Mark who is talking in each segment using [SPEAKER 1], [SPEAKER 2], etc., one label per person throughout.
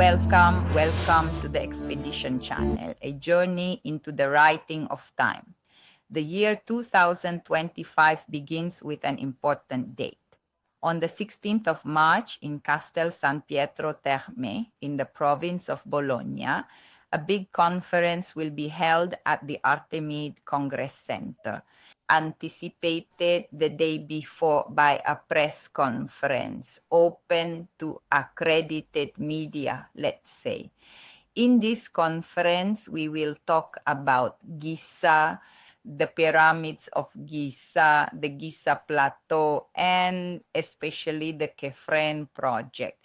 [SPEAKER 1] welcome to the Expedition Channel, a journey into the writing of time. The year 2025 begins with an important date. On the 16th of March in Castel San Pietro Terme, in the province of Bologna, a big conference will be held at the Artemide Congress Center, anticipated the day before by a press conference open to accredited media, let's say. In this conference, we will talk about Giza, the pyramids of Giza, the Giza Plateau, and especially the Khafre project.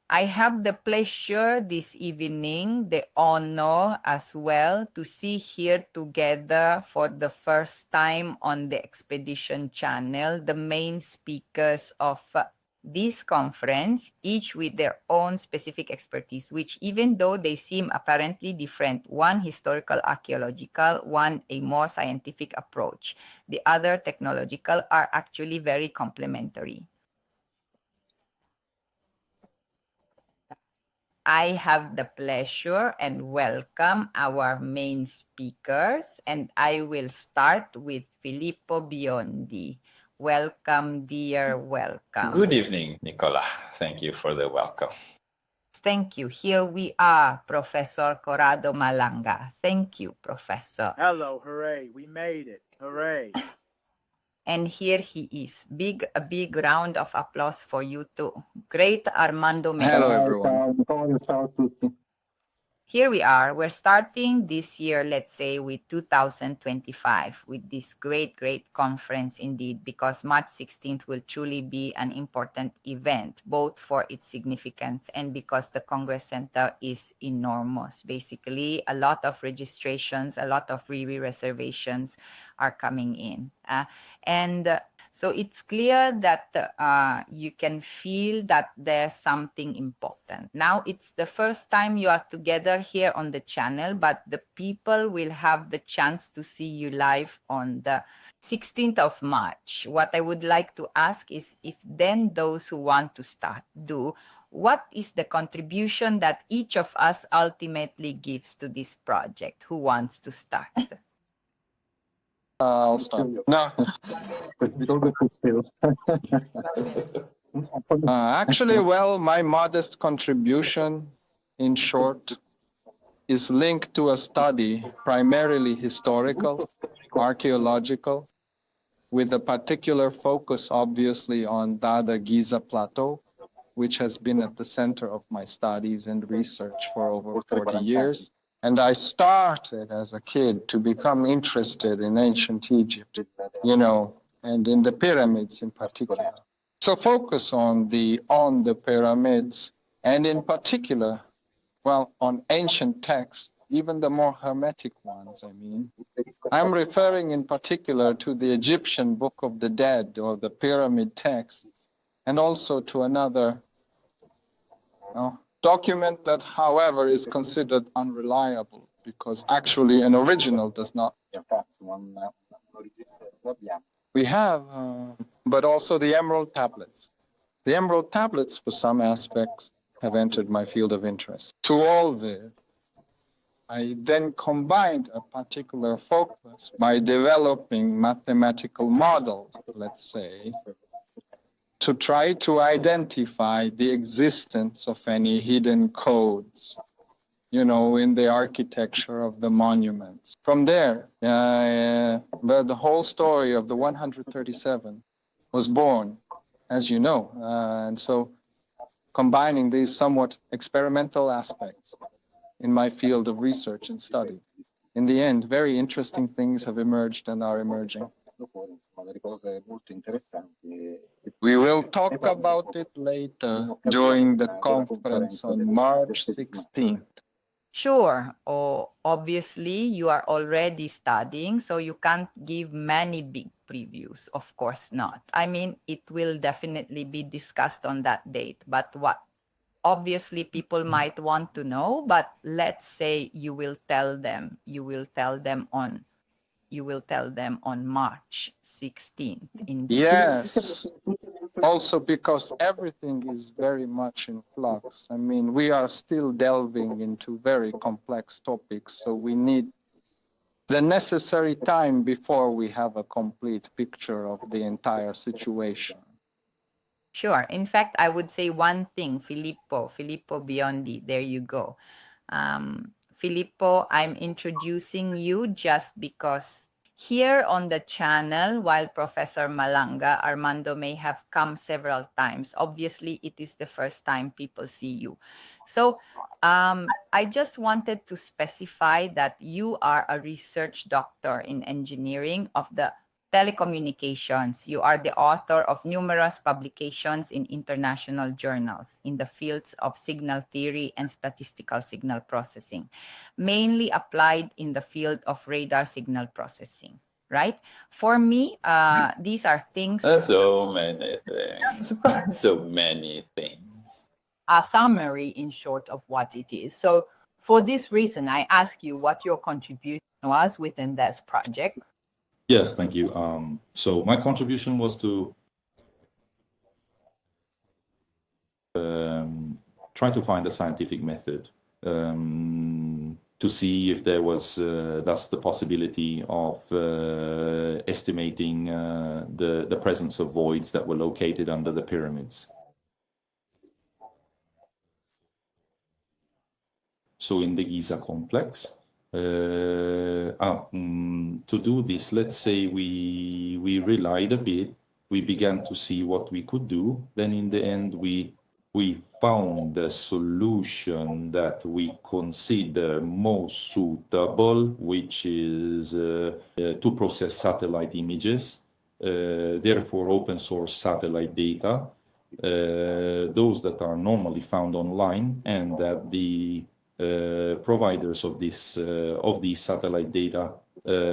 [SPEAKER 1] I have the pleasure this evening, the honor as well, to see here together for the first time on the Expedition Channel, the main speakers of this conference, each with their own specific expertise, which even though they seem apparently different, one historical archaeological, one a more scientific approach, the other technological, are actually very complementary. I have the pleasure and welcome our main speakers, and I will start with Filippo Biondi. Welcome, dear, welcome.
[SPEAKER 2] Good evening, Nicola. Thank you for the welcome.
[SPEAKER 1] Thank you. Here we are, Professor Corrado Malanga. Thank you, Professor.
[SPEAKER 3] Hello, hooray, we made it, hooray.
[SPEAKER 1] And here he is. A big round of applause for you too. Great Armando Mei.
[SPEAKER 4] Hello, everyone.
[SPEAKER 1] Here we are. We're starting this year, let's say, with 2025, with this great conference indeed, because March 16th will truly be an important event, both for its significance and because the Congress Center is enormous. Basically, a lot of registrations, a lot of reservations are coming in. So it's clear that you can feel that there's something important. Now it's the first time you are together here on the channel, but the people will have the chance to see you live on the 16th of March. What I would like to ask is if then those who want to start do, what is the contribution that each of us ultimately gives to this project? Who wants to start?
[SPEAKER 4] I'll start. No. Actually, well, my modest contribution, in short, is linked to a study primarily historical, archaeological, with a particular focus, obviously, on the Giza Plateau, which has been at the center of my studies and research for over 40 years. And I started as a kid to become interested in ancient Egypt, and in the pyramids in particular. So focus on the pyramids, and in particular, well, on ancient texts, even the more hermetic ones, I mean. I'm referring in particular to the Egyptian Book of the Dead, or the pyramid texts, and also to another document that, however, is considered unreliable because actually an original does not. We have, but also the Emerald Tablets. The Emerald Tablets, for some aspects, have entered my field of interest. To all this, I then combined a particular focus by developing mathematical models, let's say, to try to identify the existence of any hidden codes, in the architecture of the monuments. From there, the whole story of the 137 was born, as you know. And so combining these somewhat experimental aspects in my field of research and study, in the end, very interesting things have emerged and are emerging. We will talk about it later during the conference on March 16th.
[SPEAKER 1] Sure. Obviously, you are already studying, so you can't give many big previews. Of course not. I mean, it will definitely be discussed on that date. But what obviously people might want to know, but let's say you will tell them on you will tell them on March 16th.
[SPEAKER 4] Yes. Also because everything is very much in flux. I mean, we are still delving into very complex topics, so we need the necessary time before we have a complete picture of the entire situation.
[SPEAKER 1] Sure. In fact, I would say one thing, Filippo Biondi, there you go. Filippo, I'm introducing you just because here on the channel, while Professor Malanga, Armando may have come several times. Obviously, it is the first time people see you. So I just wanted to specify that you are a research doctor in engineering of the telecommunications. You are the author of numerous publications in international journals in the fields of signal theory and statistical signal processing, mainly applied in the field of radar signal processing, right? For me, these are things.
[SPEAKER 2] So many things, so many things.
[SPEAKER 1] A summary, in short, of what it is. So for this reason, I ask you what your contribution was within this project.
[SPEAKER 5] Yes, thank you. So my contribution was to try to find a scientific method to see if there was thus the possibility of estimating the presence of voids that were located under the pyramids. So in the Giza complex, to do this, let's say we relied a bit, we began to see what we could do. Then in the end, we found a solution that we consider most suitable, which is to process satellite images, therefore open source satellite data, those that are normally found online, and that the providers of these satellite data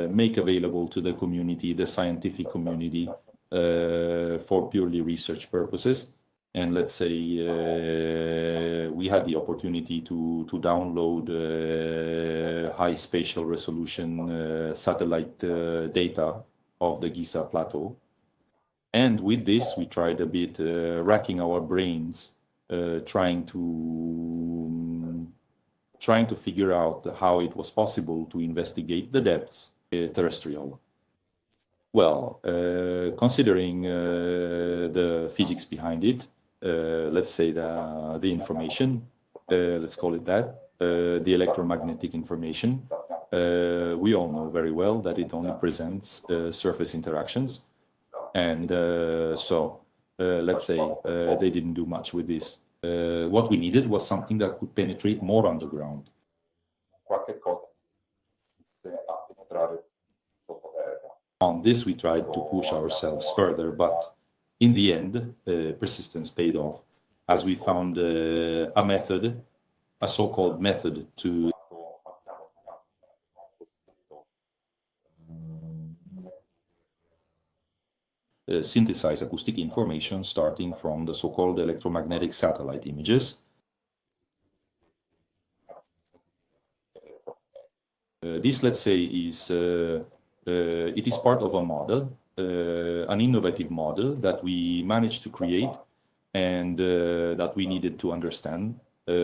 [SPEAKER 5] make available to the community, the scientific community, for purely research purposes. And let's say we had the opportunity to download high spatial resolution satellite data of the Giza Plateau. And with this, we tried a bit racking our brains, trying to figure out how it was possible to investigate the depths terrestrial. Well, considering the physics behind it, let's say the information, let's call it that, the electromagnetic information, we all know very well that it only presents surface interactions. And so let's say they didn't do much with this. What we needed was something that could penetrate more underground. On this, we tried to push ourselves further, but in the end, persistence paid off, as we found a method, a so-called method to synthesize acoustic information starting from the so-called electromagnetic satellite images. This, let's say, is it is part of a model, an innovative model that we managed to create and that we needed to understand.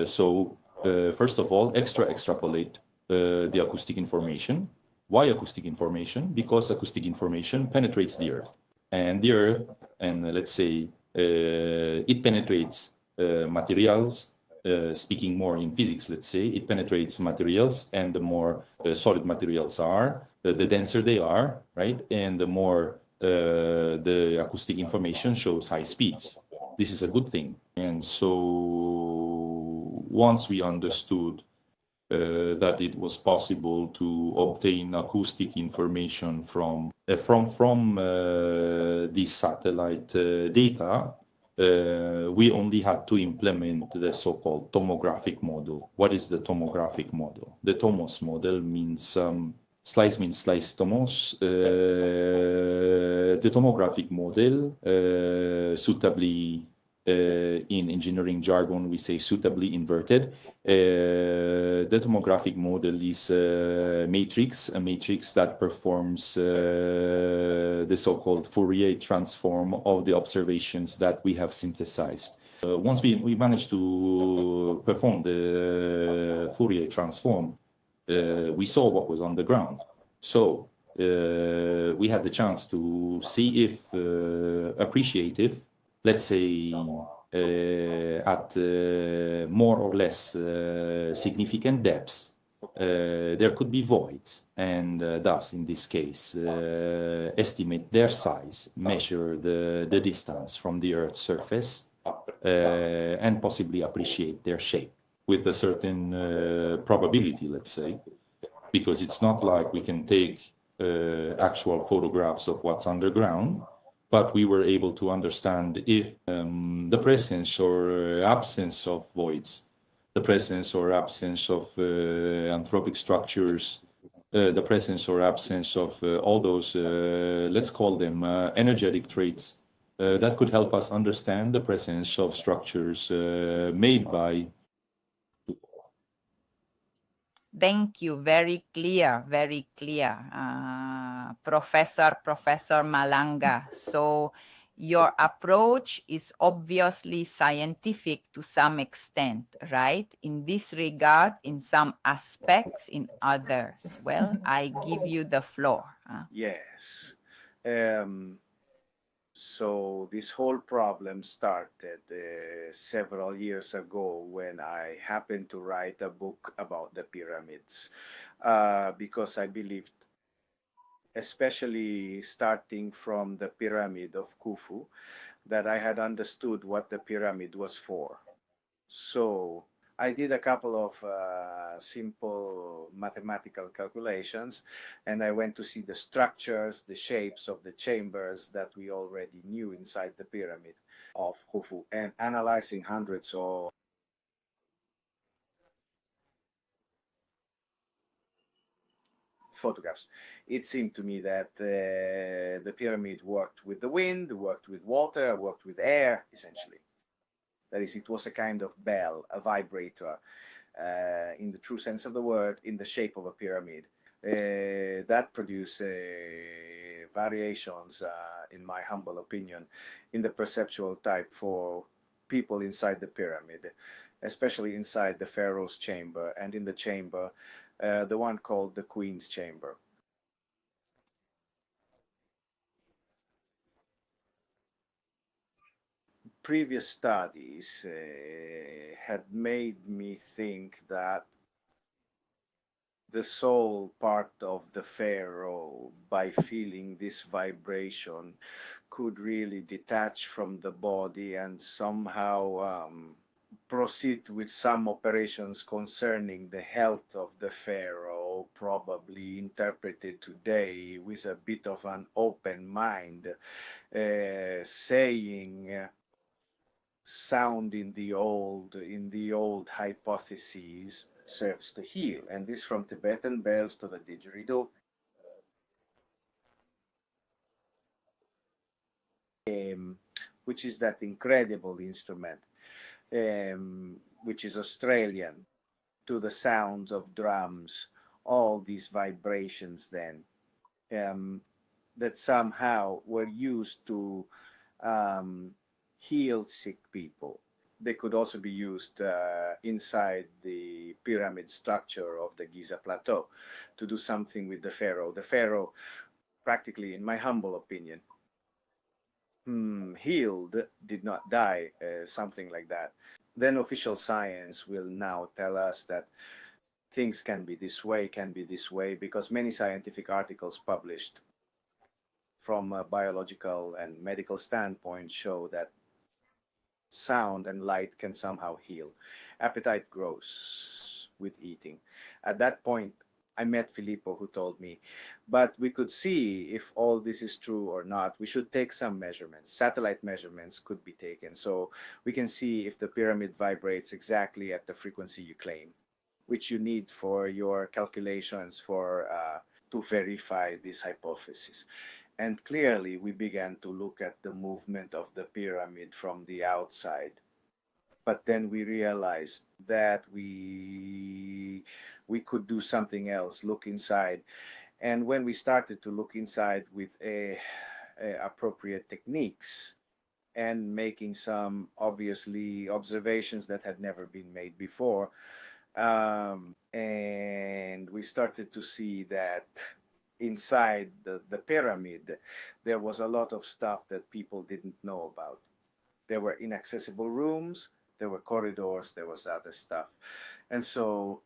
[SPEAKER 5] So first of all, extrapolate the acoustic information. Why acoustic information? Because acoustic information penetrates the Earth. And the Earth, and let's say, it penetrates materials. Speaking more in physics, let's say, it penetrates materials, and the more solid materials are, the denser they are, right? And the more the acoustic information shows high speeds. This is a good thing. And so once we understood that it was possible to obtain acoustic information from this satellite data, we only had to implement the so-called tomographic model. What is the tomographic model? The tomos model means slice tomos. The tomographic model suitably in engineering jargon, we say suitably inverted. The tomographic model is a matrix that performs the so-called Fourier transform of the observations that we have synthesized. Once we managed to perform the Fourier transform, we saw what was on the ground. So we had the chance to see if appreciative, let's say at more or less significant depths, there could be voids, and thus in this case estimate their size, measure the distance from the Earth's surface, and possibly appreciate their shape with a certain probability, let's say, because it's not like we can take actual photographs of what's underground, but we were able to understand if the presence or absence of voids, the presence or absence of anthropic structures, the presence or absence of all those, let's call them energetic traits, that could help us understand the presence of structures made by.
[SPEAKER 1] Thank you. Very clear, Professor Malanga. So your approach is obviously scientific to some extent, right? In this regard, in some aspects, in others. Well, I give you the floor.
[SPEAKER 3] Yes. So this whole problem started several years ago when I happened to write a book about the pyramids, because I believed, especially starting from the pyramid of Khufu, that I had understood what the pyramid was for. So I did a couple of simple mathematical calculations, and I went to see the structures, the shapes of the chambers that we already knew inside the pyramid of Khufu, and analyzing hundreds of photographs. It seemed to me that the pyramid worked with the wind, worked with water, worked with air, essentially. That is, it was a kind of bell, a vibrator, in the true sense of the word, in the shape of a pyramid. That produced variations, in my humble opinion, in the perceptual type for people inside the pyramid, especially inside the pharaoh's chamber, and in the chamber, the one called the Queen's Chamber. Previous studies had made me think that the soul part of the pharaoh, by feeling this vibration, could really detach from the body and somehow proceed with some operations concerning the health of the pharaoh, probably interpreted today with a bit of an open mind, saying sound in the old hypotheses serves to heal, and this from Tibetan bells to the didgeridoo, which is that incredible instrument, which is Australian, to the sounds of drums, all these vibrations then, that somehow were used to heal sick people. They could also be used inside the pyramid structure of the Giza Plateau to do something with the pharaoh. The pharaoh, practically, in my humble opinion, healed, did not die, something like that. Then official science will now tell us that things can be this way, because many scientific articles published from a biological and medical standpoint show that sound and light can somehow heal. Appetite grows with eating. At that point, I met Filippo, who told me, but we could see if all this is true or not. We should take some measurements. Satellite measurements could be taken, so we can see if the pyramid vibrates exactly at the frequency you claim, which you need for your calculations for to verify this hypothesis. And clearly, we began to look at the movement of the pyramid from the outside. But then we realized that we could do something else, look inside. And when we started to look inside with appropriate techniques and making some obviously observations that had never been made before, and we started to see that inside the pyramid, there was a lot of stuff that people didn't know about. There were inaccessible rooms, there were corridors, there was other stuff. And so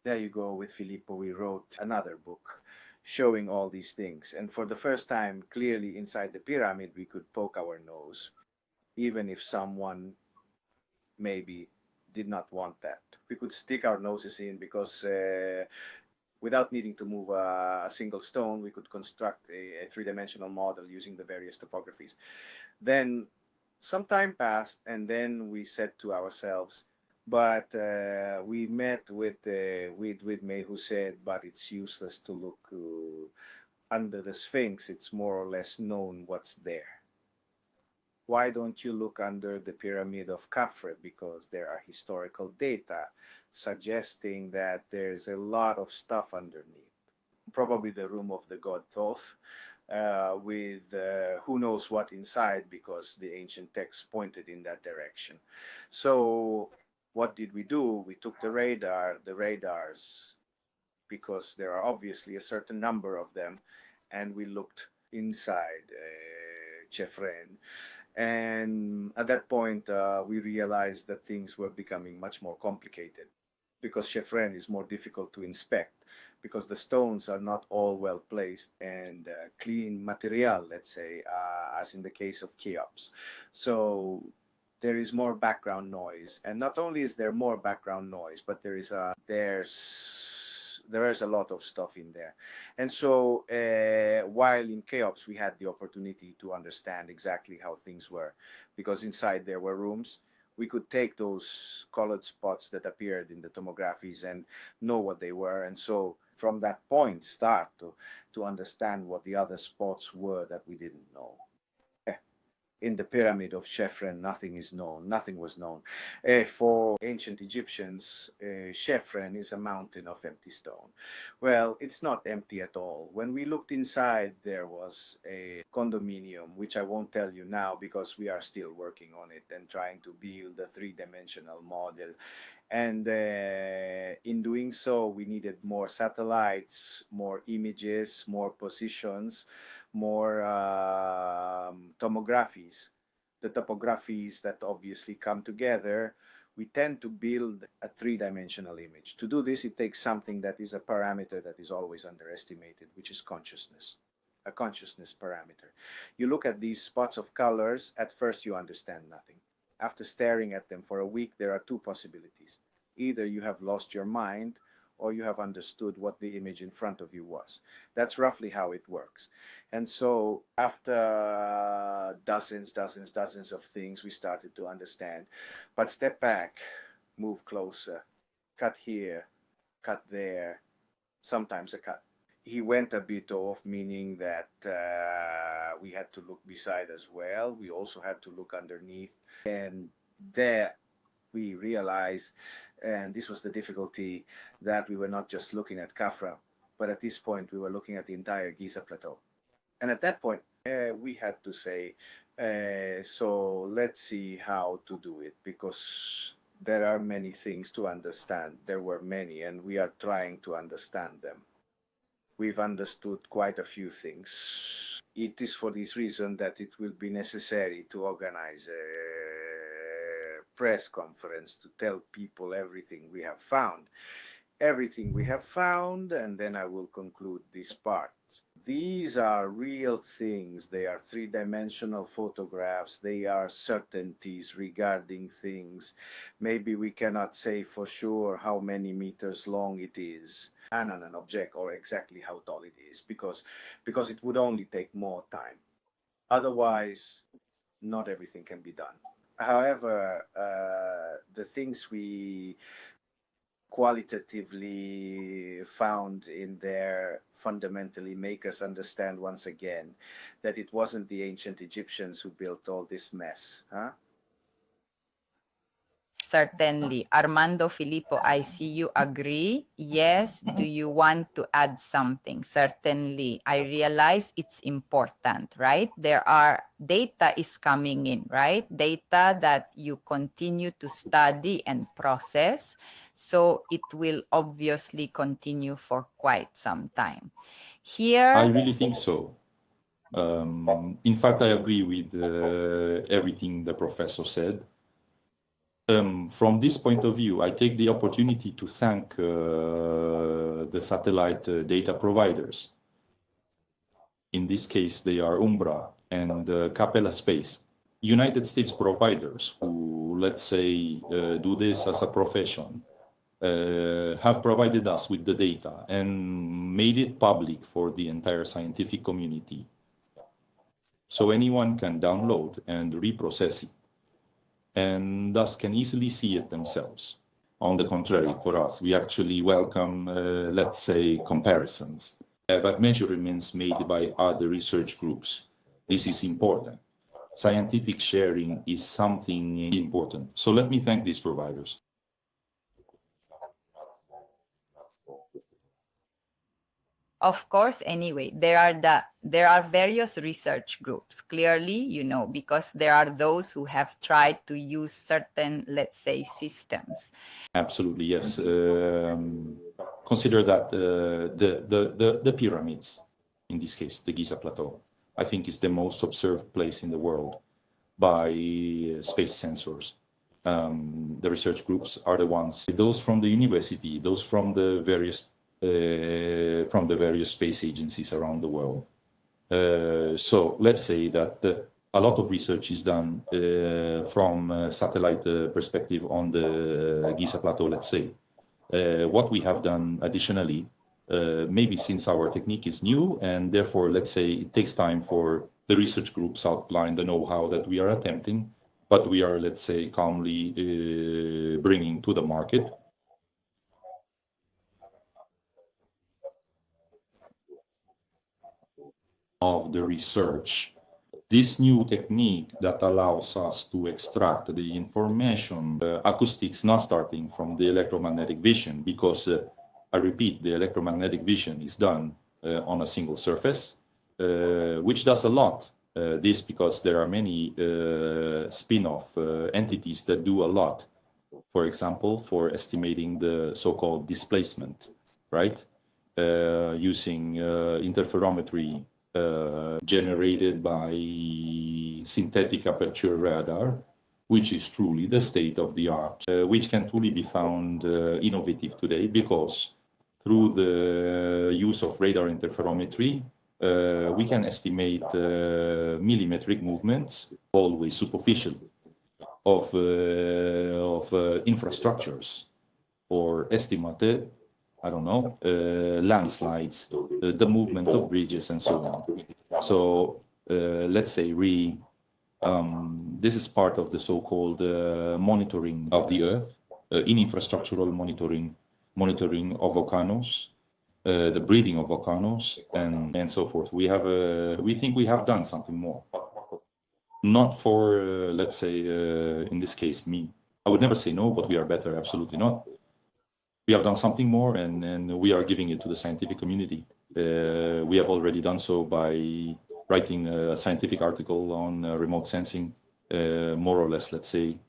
[SPEAKER 3] there you go, with Filippo, we wrote another book showing all these things. And for the first time, clearly inside the pyramid, we could poke our nose, even if someone maybe did not want that. We could stick our noses in because without needing to move a single stone, we could construct a three-dimensional model using the various topographies. Then some time passed, and then we said to ourselves, but we met with May, who said, but it's useless to look under the Sphinx. It's more or less known what's there. Why don't you look under the pyramid of Khafre? Because there are historical data suggesting that there's a lot of stuff underneath. Probably the room of the god Thoth, with who knows what inside, because the ancient texts pointed in that direction. So what did we do? We took the radars, because there are obviously a certain number of them, and we looked inside Khafre. And at that point, we realized that things were becoming much more complicated, because Khafre is more difficult to inspect, because the stones are not all well placed and clean material, let's say, as in the case of Cheops. So there is more background noise. And not only is there more background noise, but there's a lot of stuff in there. And so while in Cheops, we had the opportunity to understand exactly how things were, because inside there were rooms. We could take those colored spots that appeared in the tomographies and know what they were. And so from that point, start to understand what the other spots were that we didn't know. In the pyramid of Khafre, nothing is known. Nothing was known. For ancient Egyptians, Khafre is a mountain of empty stone. Well, it's not empty at all. When we looked inside, there was a condominium, which I won't tell you now because we are still working on it and trying to build a three-dimensional model. And in doing so, we needed more satellites, more images, more positions, more tomographies. The topographies that obviously come together, we tend to build a three-dimensional image. To do this, it takes something that is a parameter that is always underestimated, which is consciousness, a consciousness parameter. You look at these spots of colors, at first you understand nothing. After staring at them for a week, there are two possibilities. Either you have lost your mind, or you have understood what the image in front of you was. That's roughly how it works. And so after dozens of things, we started to understand. But step back, move closer, cut here, cut there, sometimes a cut. He went a bit off, meaning that we had to look beside as well. We also had to look underneath. And there we realized, and this was the difficulty, that we were not just looking at Khafre, but at this point we were looking at the entire Giza Plateau. And at that point, we had to say, so let's see how to do it, because there are many things to understand. There were many, and we are trying to understand them. We've understood quite a few things. It is for this reason that it will be necessary to organize a press conference to tell people everything we have found. Everything we have found, and then I will conclude this part. These are real things. They are three-dimensional photographs. They are certainties regarding things. Maybe we cannot say for sure how many meters long it is and on an object, or exactly how tall it is, because it would only take more time. Otherwise, not everything can be done. However, the things we qualitatively found in there fundamentally make us understand once again that it wasn't the ancient Egyptians who built all this mess, huh?
[SPEAKER 1] Certainly. Armando, Filippo, I see you agree. Yes. Do you want to add something? Certainly. I realize it's important, right? There are data is coming in, right? Data that you continue to study and process. So it will obviously continue for quite some time. Here,
[SPEAKER 5] I really think so. In fact, I agree with everything the professor said. From this point of view, I take the opportunity to thank the satellite data providers. In this case, they are Umbra and Capella Space, United States providers who, let's say, do this as a profession, have provided us with the data and made it public for the entire scientific community. So anyone can download and reprocess it, and thus can easily see it themselves. On the contrary, for us, we actually welcome, let's say, comparisons, but measurements made by other research groups. This is important. Scientific sharing is something important. So let me thank these providers.
[SPEAKER 1] of course, anyway, there are various research groups, clearly, because there are those who have tried to use certain, let's say, systems.
[SPEAKER 5] Absolutely, yes. Consider that the pyramids, in this case, the Giza Plateau, I think is the most observed place in the world by space sensors. The research groups are the ones, those from the university, those from the various space agencies around the world. So let's say that a lot of research is done from a satellite perspective on the Giza Plateau, let's say. What we have done additionally, maybe since our technique is new, and therefore, let's say, it takes time for the research groups outline the know-how that we are attempting, but we are, let's say, calmly bringing to the market. Of the research. This new technique that allows us to extract the information, acoustics not starting from the electromagnetic vision, because I repeat, the electromagnetic vision is done on a single surface, which does a lot. This because there are many spin-off entities that do a lot. For example, for estimating the so-called displacement, right? Using interferometry generated by synthetic aperture radar, which is truly the state of the art, which can truly be found innovative today, because through the use of radar interferometry, we can estimate millimetric movements, always superficial, of infrastructures, or estimate, I don't know, landslides, the movement of bridges, and so on. So let's say this is part of the so-called monitoring of the Earth, in infrastructural monitoring of volcanoes, the breathing of volcanoes, and so forth. We think we have done something more. Not for, let's say, in this case, me. I would never say no, but we are better, absolutely not. We have done something more, and we are giving it to the scientific community. We have already done so by writing a scientific article on remote sensing, more or less, let's say,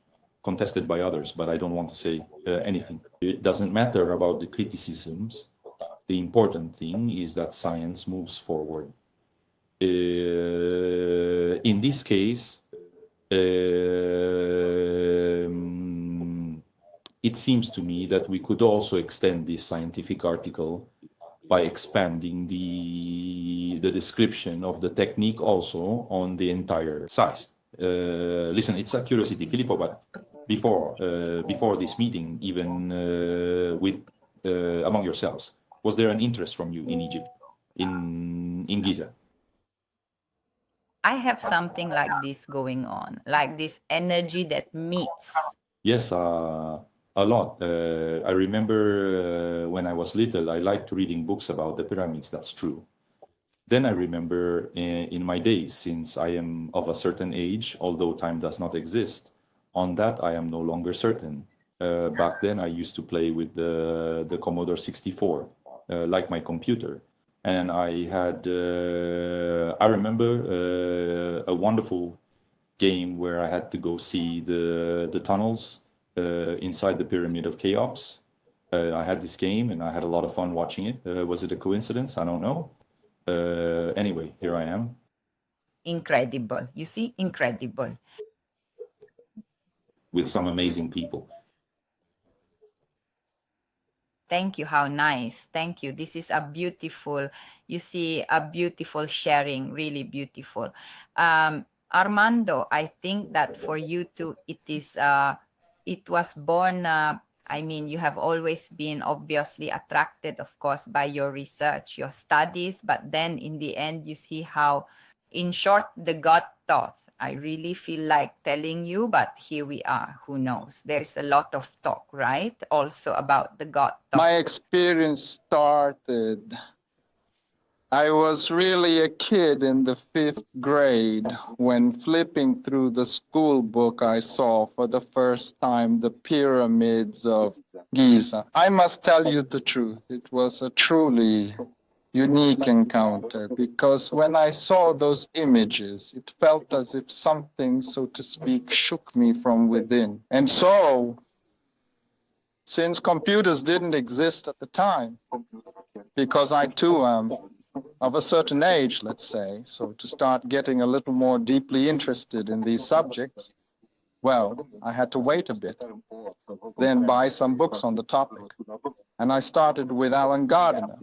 [SPEAKER 5] contested by others, but I don't want to say anything. It doesn't matter about the criticisms. The important thing is that science moves forward. In this case, it seems to me that we could also extend this scientific article by expanding the description of the technique also on the entire size. Listen, it's a curiosity, Filippo, but before this meeting, even with among yourselves, was there an interest from you in Egypt, in Giza?
[SPEAKER 1] I have something like this going on, like this energy that meets.
[SPEAKER 5] Yes, A lot. I remember when I was little, I liked reading books about the pyramids. That's true. Then I remember in my days, since I am of a certain age, although time does not exist, on that I am no longer certain. Back then, I used to play with the Commodore 64, like my computer. And I remember a wonderful game where I had to go see the tunnels inside the Pyramid of Cheops. I had this game and I had a lot of fun watching it. Was it a coincidence? I don't know. Anyway, here I am.
[SPEAKER 1] Incredible. You see, incredible.
[SPEAKER 5] With some amazing people.
[SPEAKER 1] Thank you. How nice. Thank you. This is a beautiful, you see, a beautiful sharing, really beautiful. Armando, I think that for you too, it was born, I mean, you have always been obviously attracted, of course, by your research, your studies, but then in the end, you see how, in short, the God thought. I really feel like telling you, but here we are. Who knows? There's a lot of talk, right? Also about the God thought.
[SPEAKER 4] My experience started, I was really a kid in the 5th grade when flipping through the school book I saw for the first time the pyramids of Giza. I must tell you the truth, it was a truly unique encounter because when I saw those images, it felt as if something, so to speak, shook me from within. And so, since computers didn't exist at the time, because I too am of a certain age, let's say, so to start getting a little more deeply interested in these subjects, well, I had to wait a bit, then buy some books on the topic. And I started with Alan Gardner,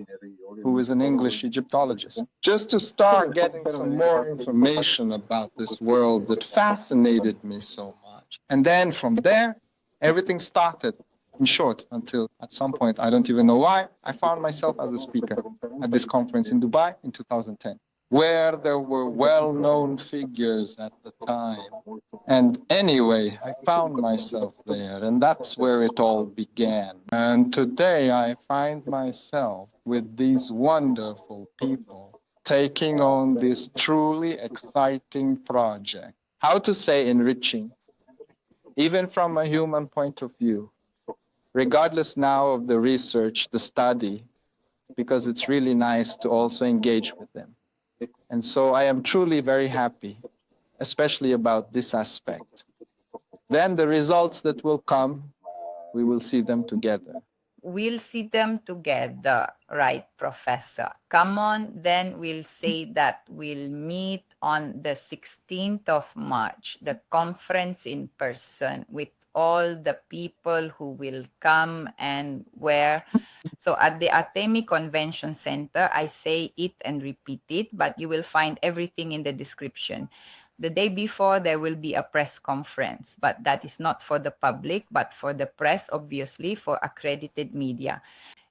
[SPEAKER 4] who is an English Egyptologist, just to start getting some more information about this world that fascinated me so much. And then from there, everything started. In short, until at some point, I don't even know why, I found myself as a speaker at this conference in Dubai in 2010, where there were well-known figures at the time. And anyway, I found myself there, and that's where it all began. And today I find myself with these wonderful people taking on this truly exciting project. How to say enriching, even from a human point of view, regardless now of the research, the study, because it's really nice to also engage with them. And so I am truly very happy, especially about this aspect. Then the results that will come, we will see them together.
[SPEAKER 1] We'll see them together, right, Professor? Come on, then we'll say that we'll meet on the 16th of March, the conference in person with all the people who will come and where. So at the Atemi Convention Center, I say it and repeat it, but you will find everything in the description. The day before, there will be a press conference, but that is not for the public, but for the press, obviously, for accredited media.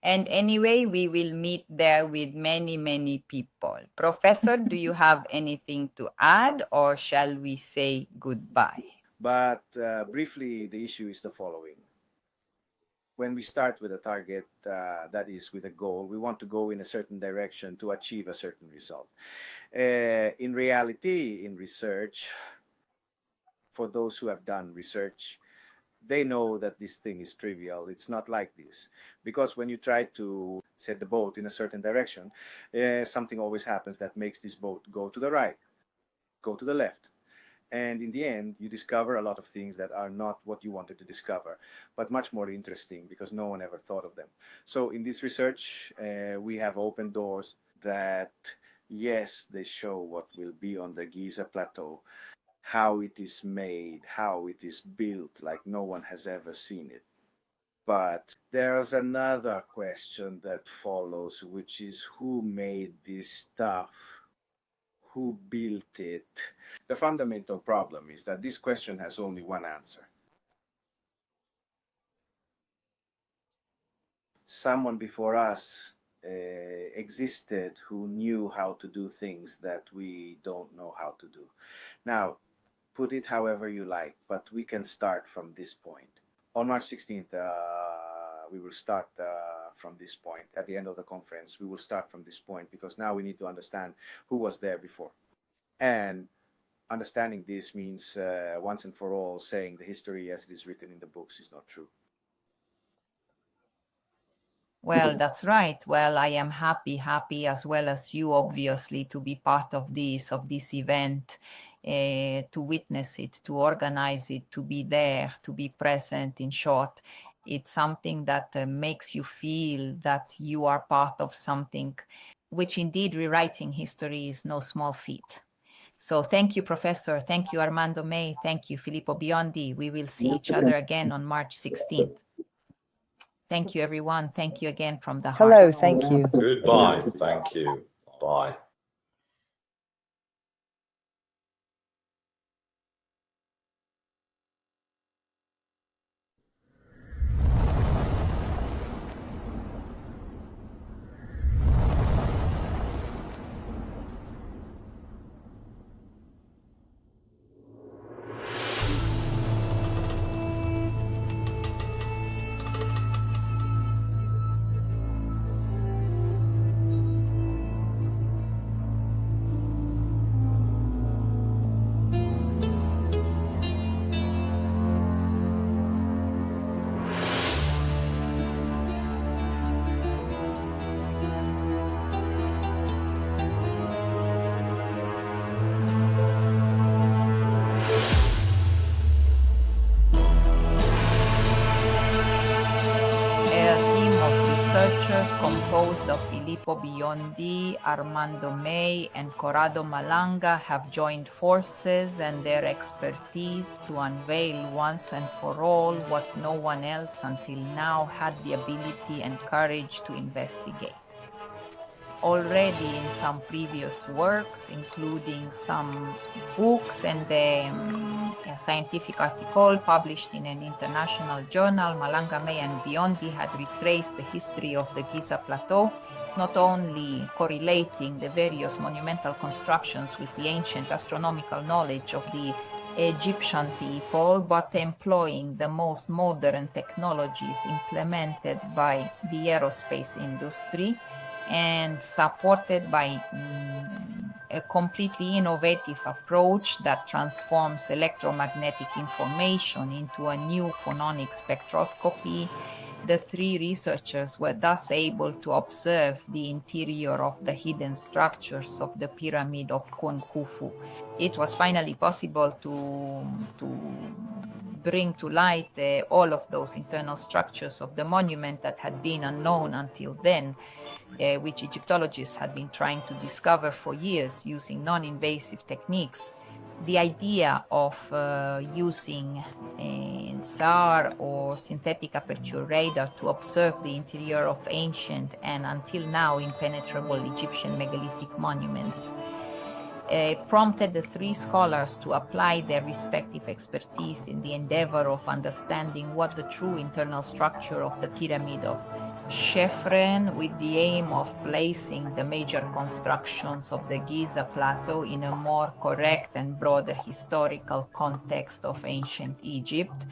[SPEAKER 1] And anyway, we will meet there with many, many people. Professor, do you have anything to add, or shall we say goodbye?
[SPEAKER 3] But briefly, the issue is the following. When we start with a target, that is with a goal, we want to go in a certain direction to achieve a certain result. In reality, in research, for those who have done research, they know that this thing is trivial. It's not like this. Because when you try to set the boat in a certain direction, something always happens that makes this boat go to the right, go to the left. And in the end, you discover a lot of things that are not what you wanted to discover, but much more interesting because no one ever thought of them. So in this research, we have opened doors that, yes, they show what will be on the Giza Plateau, how it is made, how it is built like no one has ever seen it. But there's another question that follows, which is who made this stuff? Who built it? The fundamental problem is that this question has only one answer. Someone before us existed who knew how to do things that we don't know how to do. Now, put it however you like, but we can start from this point. On March 16th, we will start from this point. At the end of the conference, we will start from this point, because now we need to understand who was there before. And understanding this means once and for all saying the history as it is written in the books is not true.
[SPEAKER 1] Well, that's right. Well, I am happy as well as you, obviously, to be part of this event, to witness it, to organize it, to be there, to be present. In short, it's something that makes you feel that you are part of something, which indeed rewriting history is no small feat. So thank you, Professor. Thank you, Armando Mei. Thank you, Filippo Biondi. We will see each other again on March 16th. Thank you, everyone. Thank you again from the heart.
[SPEAKER 6] Hello, thank you.
[SPEAKER 2] Goodbye. Thank you. Bye.
[SPEAKER 1] Composed of Filippo Biondi, Armando Mei, and Corrado Malanga have joined forces and their expertise to unveil once and for all what no one else until now had the ability and courage to investigate. Already in some previous works, including some books and a scientific article published in an international journal, Malanga, Mei, and Biondi had retraced the history of the Giza Plateau, not only correlating the various monumental constructions with the ancient astronomical knowledge of the Egyptian people, but employing the most modern technologies implemented by the aerospace industry, and supported by a completely innovative approach that transforms electromagnetic information into a new phononic spectroscopy. The three researchers were thus able to observe the interior of the hidden structures of the pyramid of Khufu. It was finally possible to bring to light all of those internal structures of the monument that had been unknown until then, which Egyptologists had been trying to discover for years using non-invasive techniques. The idea of using SAR or synthetic aperture radar to observe the interior of ancient and until now impenetrable Egyptian megalithic monuments prompted the three scholars to apply their respective expertise in the endeavor of understanding what the true internal structure of the pyramid of Khafre, with the aim of placing the major constructions of the Giza Plateau in a more correct and broader historical context of ancient Egypt,